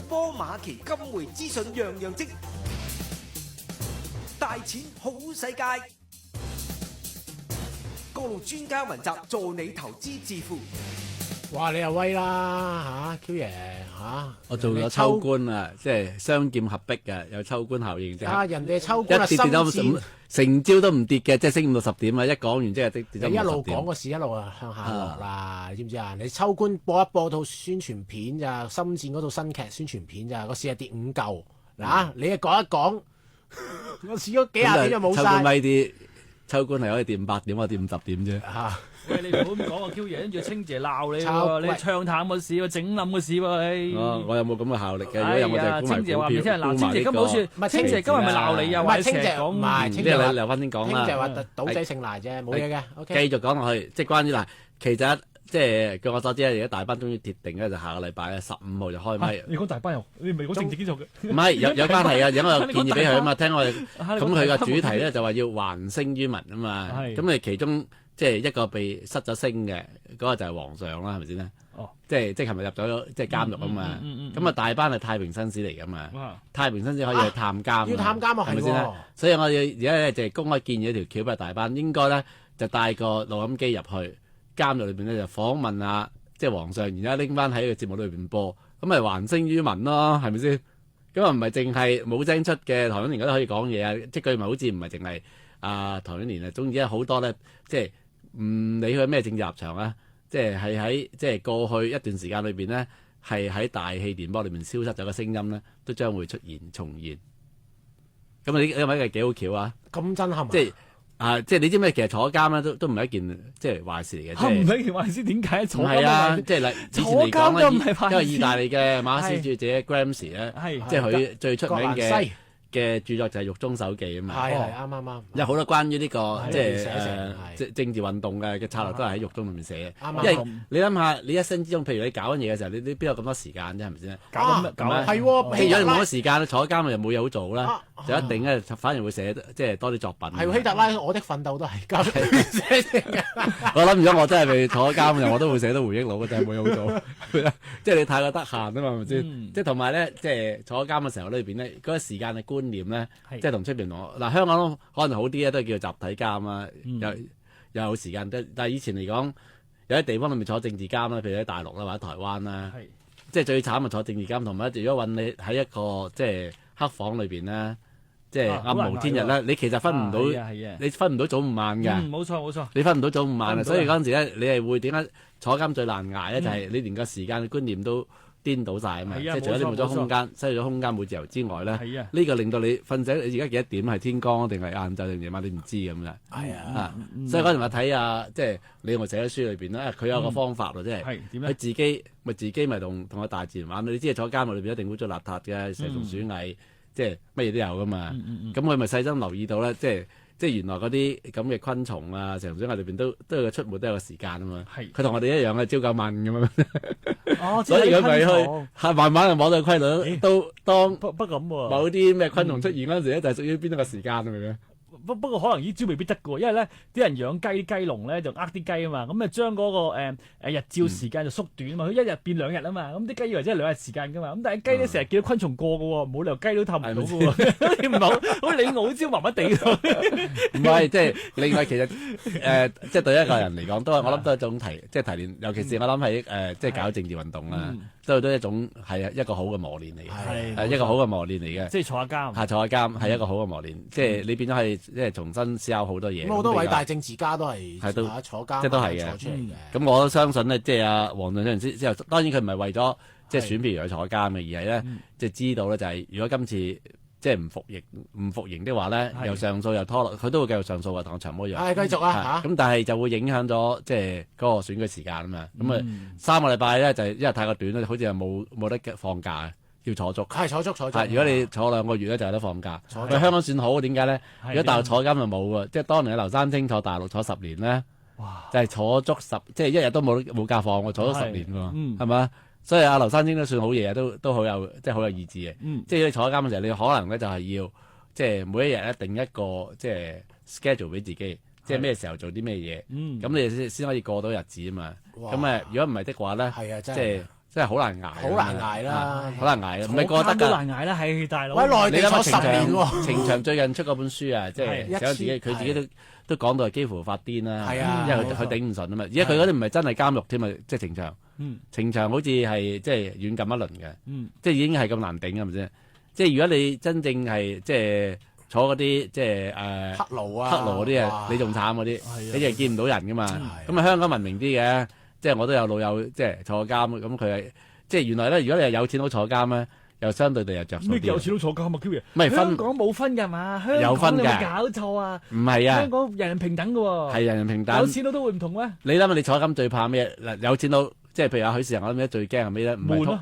波馬奇金匯資訊樣樣精，大錢好世界，各路專家雲集助你投資致富。哇！你又威啦嚇，Q 爺嚇，我做咗秋官啊，即係雙劍合璧嘅，有秋官效應啫。啊！人哋秋官啊，一跌咗成朝都唔跌嘅，即係升5到10點啊！一講完即係跌咗你一路50點講個市一路啊向下落啦，你知唔知啊？你秋官播一播套宣傳片咋，深圳嗰套新劇宣傳片咋，個市係跌5嚿嗱，你啊講一講，個市嗰幾廿點就冇秋官晒威啲，秋官係可以跌500點，我跌50點啫。嚇。喂，你唔好咁講啊！Q 爺跟住清姐鬧你抄喎，你唱淡個市喎，整冧個市喎，你。我有冇咁嘅效力嘅？如果有我就係沽埋清姐話唔聽人鬧，沽埋清姐今日好似唔係清姐今日咪鬧你啊？唔係清姐唔係清即係姐話你留翻先講聽就係啦。話賭仔姓賴啫，冇嘢嘅。OK，繼續講落去，即係關於嗱，其實即係據我所知咧，而家大班終於鐵定咧，就下個禮拜15號就開咪。你講大班又，你唔係講政治基礎嘅。唔係有關係啊，因為我有建議俾佢啊嘛，聽我哋咁佢個主題咧咧就話要還升於民啊嘛。係咁你其中即係一個被失咗聲嘅嗰個就係皇上啦，係咪先咧？哦，即係琴日入咗即係監獄啊嘛。咁啊大班係太平紳士嚟噶嘛。太平紳士可以去探監。要探監啊，係係咪先咧喎。？所以我哋而家咧就係公開建議一條橋俾大班，應該咧就帶個錄音機入去監獄裏邊咧就訪問下即係皇上，然之後拎翻喺個節目裏邊播，咁咪還聲於民咯，係咪先？咁啊唔係淨係冇聲出嘅唐英年都可以講嘢啊，即係佢咪好似唔係淨係唐英年啊，總之好多咧即係唔理佢咩政治立場啊，即係喺即係過去一段時間裏邊咧係喺大氣電波裏面消失咗嘅聲音咧，都將會出現重現。咁啊呢個幾好橋啊！咁震撼啊！即係即係你知咩？其實坐監咧都唔係一件即係壞事嚟嘅。唔係件壞事，點解坐唔監係啊？都即係以前坐嚟監都唔係講壞事因為意大利嘅馬克思主義者 Gramsci 咧，係即係佢最出名葛蘭西嘅著作就係《獄中手記》啊嘛。係啱。有好多關於呢個係即係寫成係政治運動嘅策略都係喺獄中裏面寫嘅。啱因為你諗下，你一生之中，譬如你搞緊嘢嘅時候，你邊有咁多時間啫？係咪先？搞緊乜搞緊係喎，譬如如果你冇拉乜時間，坐監又冇嘢好做啦，就一定咧反而會寫即係多啲作品。係喎，希特拉我的奮鬥都係交俾你寫成嘅。我諗如果我真係被坐監嘅，我都會寫到回憶錄嘅，就係冇嘢好做。即係你太過得閒啊嘛，係咪先？即係同埋咧，即係坐監嘅時候裏邊咧，嗰個時間嘅觀念咧，即係同出邊同嗱香港都可能好啲咧，都係叫做集體監啦，又有時間。但係以前嚟講，有啲地方裏面坐政治監啦，譬如喺大陸啦或者台灣啦，即係最慘係坐政治監，同埋如果揾你喺一個即係黑房裏邊咧，即係暗無天日咧，你其實分唔到，你分唔到早午晚㗎。冇錯，你分唔到早午晚啊！所以嗰陣時咧，你係會點解坐監最難捱咧？就係你連個時間嘅觀念都顛倒晒啊嘛！即係除咗你冇咗空間，失去咗空間冇自由之外咧，呢個令到你瞓醒，你而家幾多點係天光定係晏晝定夜晚你唔知咁嘅。係啊，所以嗰陣我睇下，即係你我寫咗書裏邊咧，佢有個方法喎，即係佢自己咪同個大自然玩。你知坐監裏邊一定污糟邋遢嘅，蛇蟲鼠蟻，即係乜嘢都有噶嘛。咁佢咪細心留意到咧，即係原來嗰啲咁嘅昆蟲啊，蛇蟲鼠蟻裏邊都有個出沒都有個時間啊嘛。佢同我哋一樣嘅朝九晚五咁樣。所以佢咪去慢慢就摸到規律，都當不咁喎。某啲咩昆蟲出現嗰陣時咧，就係屬於邊一個時間啊？明唔明？不過可能呢招未必得嘅喎，因為咧啲人養雞雞籠咧就呃啲雞啊嘛，咁啊將嗰個日照時間就縮短啊嘛，佢一日變2日啊嘛，咁啲雞以為真係2日時間㗎嘛，咁但係雞咧成日見到昆蟲過嘅喎，冇理由雞都氹唔到嘅喎，你唔好你我招麻麻地喎。唔係，即係另外其實即係對一個人嚟講，我諗都係一種即係提煉，尤其是我諗喺即係搞政治運動啦，都係一種係一個好嘅磨練嚟嘅，係一個好嘅磨練嚟嘅。即係坐下監，坐下監係一個好嘅磨練，即係你變咗係即係重新思考好多嘢。咁好多偉大政治家都係坐監，即係都係嘅。坐出嚟嘅。咁我都相信咧，即係阿黃俊生之後，當然佢唔係為咗即係選票而去坐監嘅，而係咧即係知道咧就係如果今次即係唔服刑的話咧，又上訴又拖落，佢都會繼續上訴嘅，同長毛一樣。係繼續啊嚇！咁但係就會影響咗即係嗰個選舉時間啊嘛。咁3個禮拜咧就係因為太過短咧，好似係冇得放假，要坐足。係坐足。如果你坐2個月咧，就有得放假。喺香港算好，點解咧？如果大陸坐監就冇喎，即係當年劉山青坐大陸坐10年咧，就係坐足即係一日都冇假放喎，坐咗10年喎，係咪？所以阿劉山青都算好嘢，都好有即係好有意志嘅。即係你坐監嘅時候，你可能咧就係要即係每一日咧定一個即係 schedule 俾自己，即係咩時候做啲咩嘢，咁你先可以過到日子啊嘛。咁如果唔係的話咧，即係真係好難捱，好難捱啦，好難捱嘅，唔係過得都㗎。難捱啦，係大佬。喂，內你諗地坐10下程年喎，翔最近出嗰本書啊，即係係寫自己，佢自己都講到係幾乎發癲啦，係啊因為佢冇錯頂唔順啊嘛。而家佢嗰啲唔係真係監獄添啊，即係程翔。嗯程翔好似係即係軟禁一輪嘅，嗯即係已經係咁難頂係咪先？即係如果你真正係即係坐嗰啲即係黑奴啊，黑奴嗰啲啊哇，你仲慘嗰啲，係啊你就係見唔到人噶嘛。係咁啊香港文明啲嘅，即係我都有老友即係坐監，咁佢係即係原來咧，如果你係有錢佬坐監咧，又相對地又着數咩叫有啲。錢佬坐監啊？Q 爺，唔係分香港冇分㗎嘛？香有分㗎港你有冇搞錯啊？唔係啊香，港人人平等㗎喎，係人人平等有。錢佬都會唔同咩？你諗下，你坐監最怕咩？嗱，有錢佬即係譬如阿許仕仁，我諗咧最驚係咩咧？唔係通悶咯，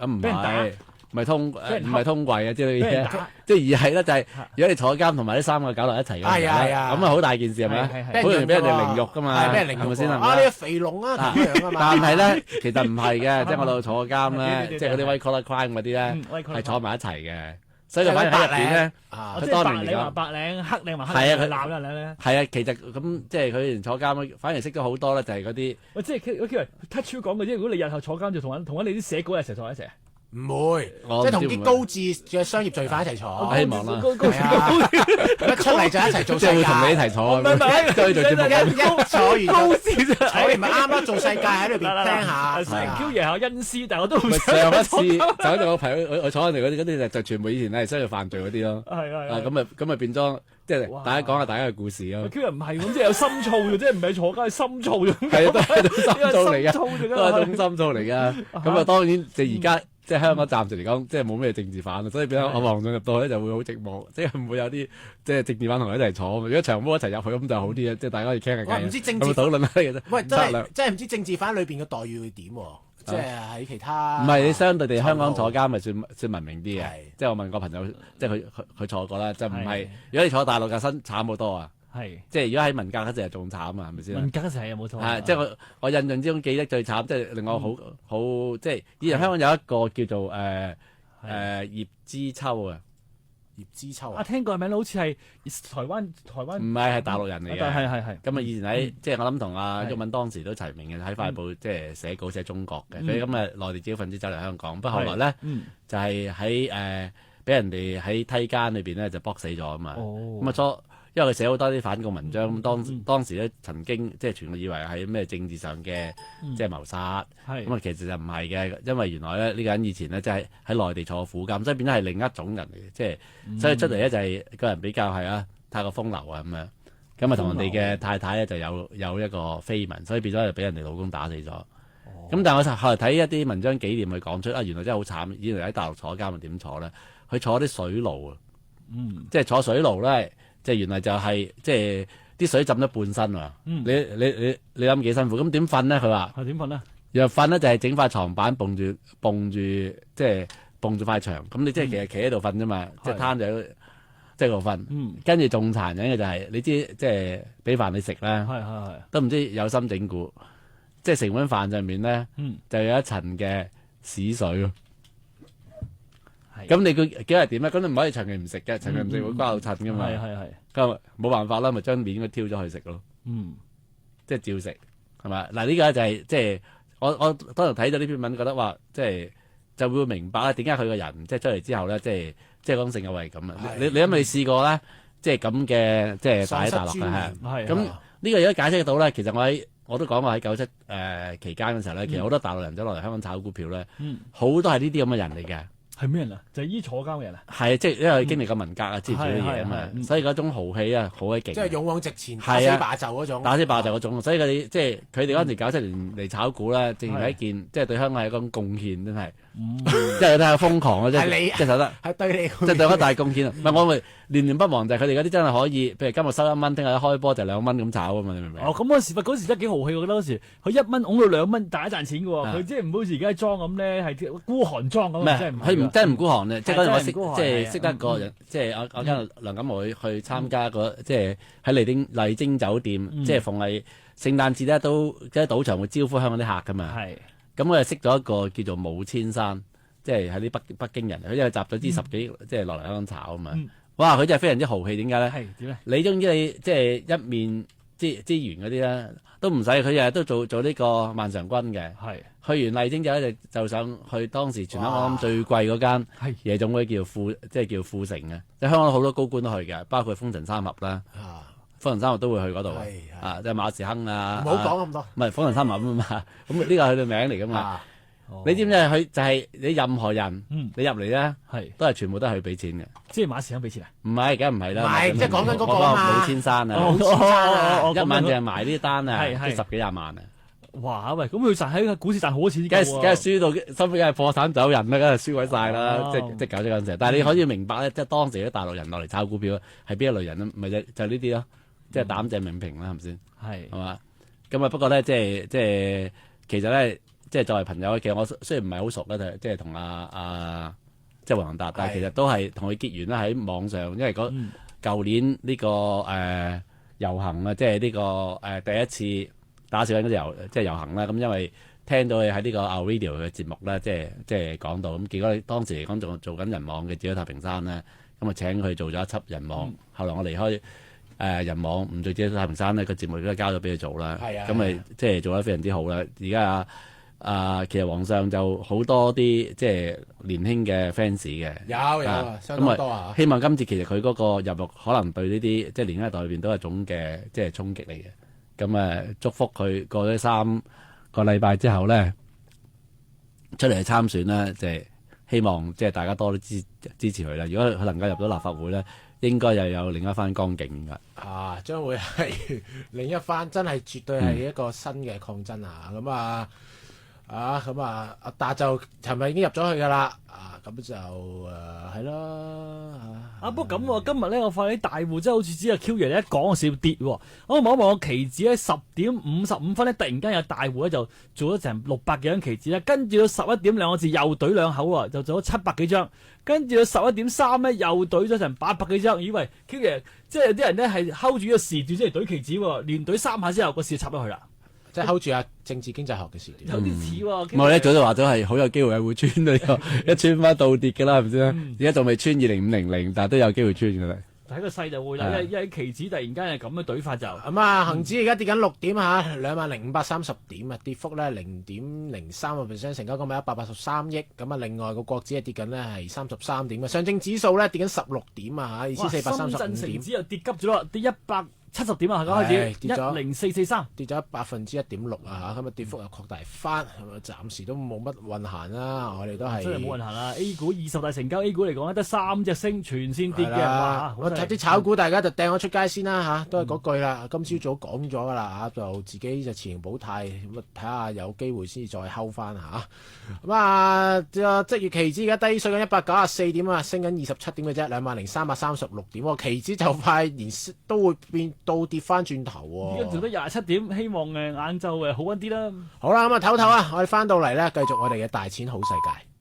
咁唔俾人打係，唔係通人唔係通櫃啊之類俾嘅嘢，人打，即係而係咧就係如果你坐監同埋呢3個搞落一齊嘅時候咧，係啊係啊咁啊好大件事係咪啊？係係好容易俾人哋凌辱㗎嘛，係俾人凌辱係咪先係咪啊？啊你個肥龍啊，咁樣啊嘛。但係咧，其實唔係嘅，即係我哋坐監咧，對即係嗰啲 white collar crime 嗰啲咧，嗯喂佢係坐埋一齊嘅，所以就反而喺入邊咧，啊即係白佢當年嚟講領話白領，黑領話黑領，係啊佢鬧啦咧。係啊，其實咁即係佢連坐監，反而識咗好多咧，就係嗰啲喂，即係佢 touch 講嘅啫。如果你日後坐監，就同你啲寫稿一齊坐一齊。唔會，我即係同啲唔知會唔會高智嘅商業罪犯一齊坐，我希望啦係啊，一出嚟就一齊做世界，即係會同你一齊坐咁樣，跟住做節目咁。一坐完就高師啫，坐完咪啱咯，做世界喺裏邊聽下。雖然 Q 爺係有恩師，但係我都唔咪想上一次就好似我朋友我坐喺度嗰啲就全部以前係商業犯罪嗰啲咯，係啊咁啊變咗即係哇大家講下大家嘅故事咯， Q 爺唔係咁，即係有心燥嘅，即係唔係坐監係心燥啫。係啊都係一種心造嚟嘅。嘅都係一種心造嚟噶。咁啊，當然就而家即係香港暫時嚟講，即係冇咩政治犯，所以變咗我黃俊入到去咧就會好寂寞，即係唔會有啲即係政治犯同佢一齊坐。如果長毛一齊入去咁就好啲啊，即係大家可以傾下偈。我唔知政治有冇討論下嘅啫。喂，真策略係真係唔知政治犯裏邊嘅待遇會點喎？即係喺其他唔係你相對地香港坐監咪算文明啲嘅係，即係我問個朋友，即係佢坐過啦，就唔係係如果你坐大陸嘅身慘好多啊，係即係如果喺文革嗰陣係仲慘啊，係咪先？文革嗰時係有冇錯？係，即係我印象之中記憶最慘，即係令我好即係以前香港有一個叫做葉知秋啊，葉知秋啊，啊，聽過名好似係台灣唔係大陸人嚟嘅。係咁啊，以前喺即係我諗同阿毓民當時都齊名嘅，喺快報即係寫稿寫中國嘅。佢咁啊內地知識分子走嚟香港，不過後來咧就係喺俾人哋喺梯間裏邊咧就搏死咗啊嘛。咁啊因為佢寫好多啲反共文章，咁當時咧曾經即係全部以為係咩政治上嘅即係謀殺，係咁啊其實就唔係嘅，因為原來咧呢個人以前咧即係喺內地坐苦監，所以變咗係另一種人嚟嘅，即係所以出嚟咧就係個人比較係太過風流啊咁樣，咁啊同人哋嘅太太咧就有一個緋聞，所以變咗就俾人哋老公打死咗。咁但係我後來睇一啲文章紀念佢講出原來真係好慘，以前喺大陸坐監係點坐咧？佢坐啲水牢啊，即係坐水牢咧。即係原來就係即係啲水浸咗半身啊！你諗幾辛苦？咁點瞓咧？佢話係點瞓咧？又瞓咧就係整塊床板蹦住即係蹦住塊牆。咁你即係其實企喺度瞓啫嘛，即係攤咗即係度瞓。跟住仲殘忍嘅就係你知即係俾飯你食咧，都唔知有心整蠱，即係成碗飯上面咧就有一層嘅屎水咯。咁你佢幾日點咧？咁你唔可以長期唔食嘅，長期唔食會瓜到襯噶嘛。咁冇辦法啦，咪將面佢挑咗去食咯。即係照食係咪？嗱呢個就係即係我當時睇咗呢篇文，覺得話即係就會明白啦，點解佢個人即係出嚟之後咧，即係嗰種性格係咁啊！你有冇試過咧？即係咁嘅即係大喺大陸嘅係。咁呢個如果解釋到咧，其實我都講過喺97期間嘅時候咧，其實好多大陸人走落嚟香港炒股票咧，好多係呢啲咁嘅人嚟嘅。係咩人啊？就係依坐監嘅人啊？係即係因為經歷過文革啊之類嘅嘢啊嘛，所以嗰種豪氣啊好鬼勁，即係勇往直前、打死霸就嗰種，打死霸就嗰種。所以佢哋即係佢哋嗰陣時97年嚟炒股咧，正係一件即係對香港係一種貢獻，真係，即係佢哋係瘋狂啊！即係即係覺得係對你，即係對我大貢獻啊！唔係我咪念念不忘就係佢哋嗰啲真係可以，譬如今日收1蚊，聽日一開波就2蚊咁炒啊嘛！你明唔明？哦，咁嗰時真係幾豪氣，我覺得嗰時佢1蚊拱到2蚊，大家賺錢嘅喎。佢即係唔好似而家裝咁咧，係孤寒裝咁。佢真係唔孤寒嘅。即係嗰陣我即係識得個人，即係我跟梁錦豪去參加即係喺麗晶酒店，即係逢係聖誕節咧都即係賭場會招呼香港啲客噶嘛。咁我又識咗一個叫做武千山，即係喺啲北京人，佢因為集咗啲10幾即係落嚟香港炒啊嘛。哇！佢真係非常之豪氣，點解咧？係點咧？你總之你即係一面資源嗰啲咧，都唔使佢日日都做呢個萬常軍嘅。係去完麗晶之後咧，就想去當時全香港最貴嗰間係夜總會叫富城嘅，即係香港好多高官都去嘅，包括風塵三俠啦，啊，風塵三俠都會去嗰度係啊，即係馬時亨啊，唔好講咁多。唔係風塵三俠啊嘛，咁呢個係佢嘅名嚟噶嘛。啊，你知唔知佢就係你任何人，嗯你入嚟咧係都係全部都係去俾錢嘅，即係馬時亨俾錢啊？唔係，梗係唔係啦。唔係即係講緊嗰個我啊嘛武千山啊，哦一晚淨係賣呢單啊，係係即係10幾廿萬啊。哇喂，咁佢賺喺股市賺好多錢㗎喎，梗係輸到心梗係破產走人啦，梗係輸鬼晒啦，哦即係搞咗嗰陣時。但係你可以明白咧，即係當時啲大陸人落嚟炒股票係邊一類人咧？咪就呢啲咯，即係膽正命平啦，係咪先？係係嘛？咁啊，不過咧，即係其實咧，即係作為朋友，其實我雖然唔係好熟咧，即係同即係黃宏達，但係其實都係同佢結緣啦喺網上，因為舊年呢個遊行啊，即係呢個第一次打小人嗰隻即係遊行啦。咁因為聽到佢喺呢個 Our Radio 嘅節目咧，即係講到咁，結果當時嚟講仲做緊人網嘅《自己太平山》咧，咁啊請佢做咗一輯人網。後來我離開人網唔做《自己太平山》呢個節目亦都交咗俾佢做啦。係啊咁咪即係做得非常之好啦。而家其實皇上就好多啲即係年輕嘅 fans 嘅，有啊相當多啊。希望今次其實佢嗰個入獄可能對呢啲即係年輕一代裏邊都係一種嘅即係衝擊嚟嘅。咁祝福佢過咗3個禮拜之後咧，出嚟參選咧，即係希望即係大家多啲支持佢啦。如果佢能夠入到立法會咧，應該又有另一番光景㗎。啊，將會係另一番，真係絕對係一個新嘅抗爭啊！咁阿達就尋日已經入咗去㗎啦，咁就係咯。不過咁喎，今日咧我發現啲大戶真係好似只有 Q 爺一講個市要跌喎。我望一望個期指咧，10:55咧，突然間有大戶咧就做咗成600幾張期指咧，跟住到11點2個字又懟2口喎，就做咗700幾張，跟住到11:3咧又懟咗成800幾張，以為 Q 爺即係有啲人咧係 hold 住個時段先嚟懟期指喎，連懟3下之後個市就插咗去啦。即係 hold 住政治經濟學嘅時段。有啲似喎。我哋一早就話咗係好有機會係會穿到一穿翻倒跌㗎啦，係咪先？而家仲未穿20500，但係都有機會穿㗎啦。睇個勢就會啦，因為期指突然間係咁嘅懟法就。恒指而家跌緊6點嚇，20,530點啊，跌幅咧0.03%，成交金額183億。咁另外個國指係跌緊咧係33點嘅，上證指數咧跌緊16點啊嚇，2435點。深圳成指又跌急咗啦，跌170點啊，開始跌咗10443，跌咗1%.6%啊嚇，咁跌幅又擴大翻，暫時都冇乜運行啦。我哋都係真係冇運行啦。A 股20大成交 A 股嚟講咧，得3隻升，全線跌嘅。哇！我睇啲炒股，大家就掟我出街先啦嚇，都係嗰句啦。今朝早講咗噶啦嚇，就自己就持盈保泰，咁睇下有機會先至再睺翻嚇。即月期指而家低水緊194點啊，升緊27點嘅啫，20,336點喎。期指就快連都會變到跌翻轉頭喎。而家做得27點，希望晏晝好溫啲啦。好啦，咁唞唞啊，我哋翻到嚟咧，繼續我哋嘅大錢好世界。